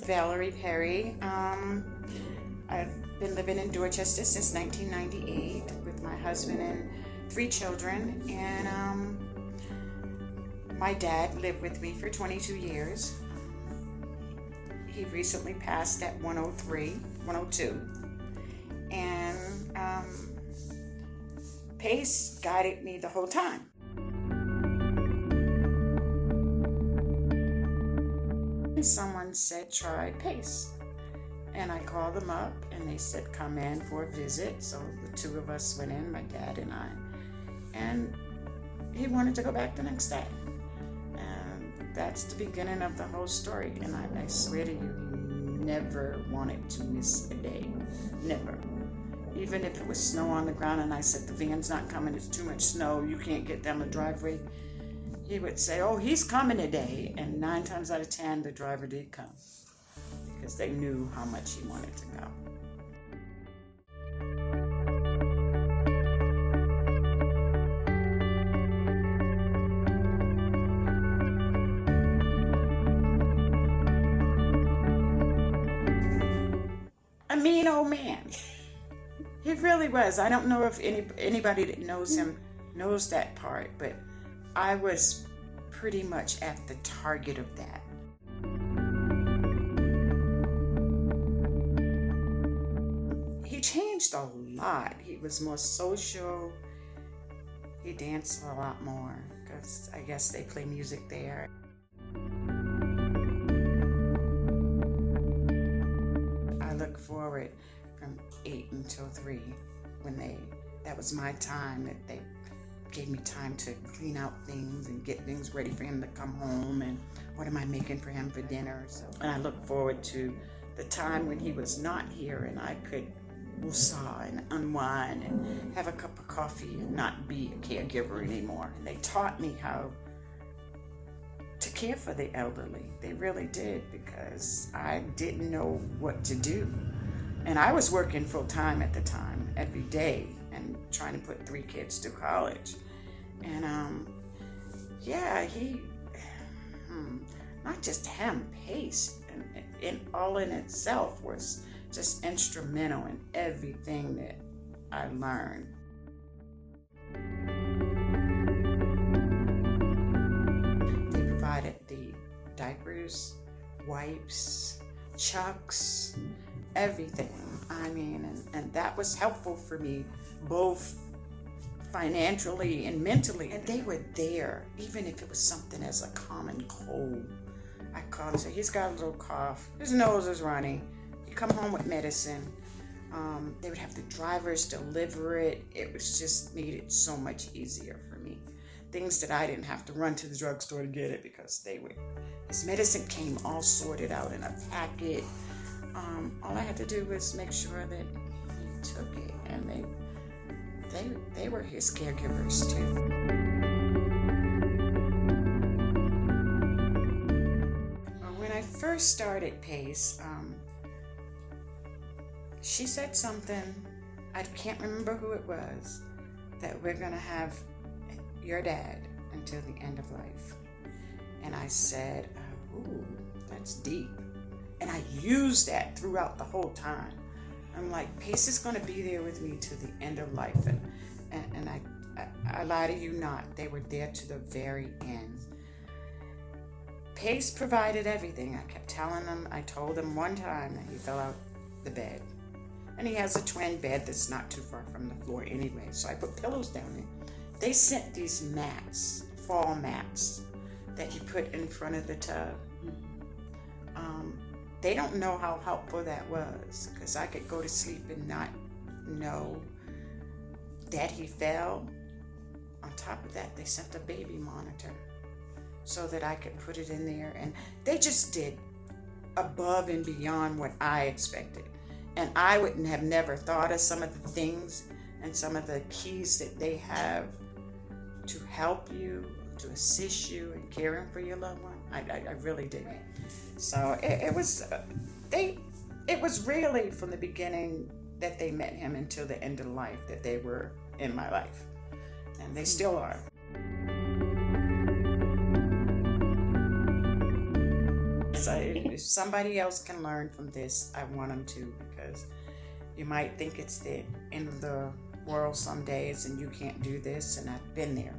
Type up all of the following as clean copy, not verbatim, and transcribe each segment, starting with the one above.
Valerie Perry. I've been living in Dorchester since 1998 with my husband and 3 children, and my dad lived with me for 22 years. He recently passed at 102, and Pace guided me the whole time. Someone said try Pace, and I called them up and they said come in for a visit. So the 2 of us went in, my dad and I, and he wanted to go back the next day, and that's the beginning of the whole story. And I swear to you, he never wanted to miss a day, never. Even if it was snow on the ground and I said the van's not coming, it's too much snow, you can't get down the driveway, he would say, oh, he's coming today. And 9 times out of 10, the driver did come because they knew how much he wanted to go. A mean old man. He really was. I don't know if anybody that knows him knows that part, but I was pretty much at the target of that. He changed a lot. He was more social. He danced a lot more because I guess they play music there. I look forward from 8 until 3 when that was my time, that they gave me time to clean out things and get things ready for him to come home, and what am I making for him for dinner. So, and I look forward to the time when he was not here and I could woosah and unwind and have a cup of coffee and not be a caregiver anymore. And they taught me how to care for the elderly. They really did, because I didn't know what to do. And I was working full time at the time, every day, and trying to put 3 kids through college. And he, not just him, Pace, and all in itself was just instrumental in everything that I learned. They provided the diapers, wipes, chucks, everything. I mean, and that was helpful for me, both financially and mentally. And they were there, even if it was something as a common cold. I called and said, he's got a little cough, his nose is runny, you come home with medicine. They would have the drivers deliver it. It was just made it so much easier for me. Things that I didn't have to run to the drugstore to get it, because his medicine came all sorted out in a packet. All I had to do was make sure that he took it, and they were his caregivers too. When I first started Pace, she said something, I can't remember who it was, that we're gonna have your dad until the end of life. And I said, ooh, that's deep. And I used that throughout the whole time. I'm like, Pace is going to be there with me to the end of life. And I lie to you not. They were there to the very end. Pace provided everything. I kept telling them. I told him one time that he fell out the bed. And he has a twin bed that's not too far from the floor anyway. So I put pillows down there. They sent these mats, fall mats, that you put in front of the tub. They don't know how helpful that was, because I could go to sleep and not know that he fell. On top of that, they sent a baby monitor so that I could put it in there. And they just did above and beyond what I expected. And I wouldn't have never thought of some of the things and some of the keys that they have to help you, to assist you in caring for your loved one. I really didn't. So it was really from the beginning that they met him until the end of life that they were in my life. And they still are. So if somebody else can learn from this, I want them to, because you might think it's the end of the world some days and you can't do this, and I've been there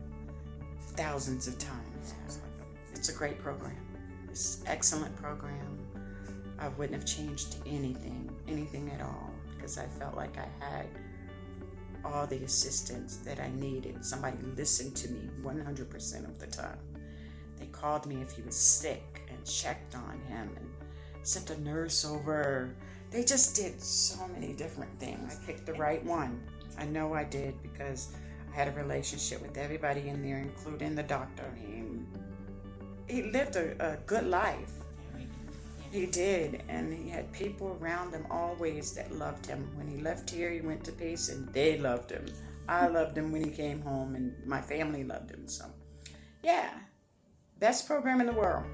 thousands of times. It's a great program. It's an excellent program. I wouldn't have changed anything at all, because I felt like I had all the assistance that I needed. Somebody listened to me 100% of the time. They called me if he was sick and checked on him and sent a nurse over. They just did so many different things. I picked the right one. I know I did, because I had a relationship with everybody in there, including the doctor. He lived a good life. He did, and he had people around him always that loved him. When he left here, he went to peace, and they loved him. I loved him when he came home, and my family loved him. So, yeah, best program in the world.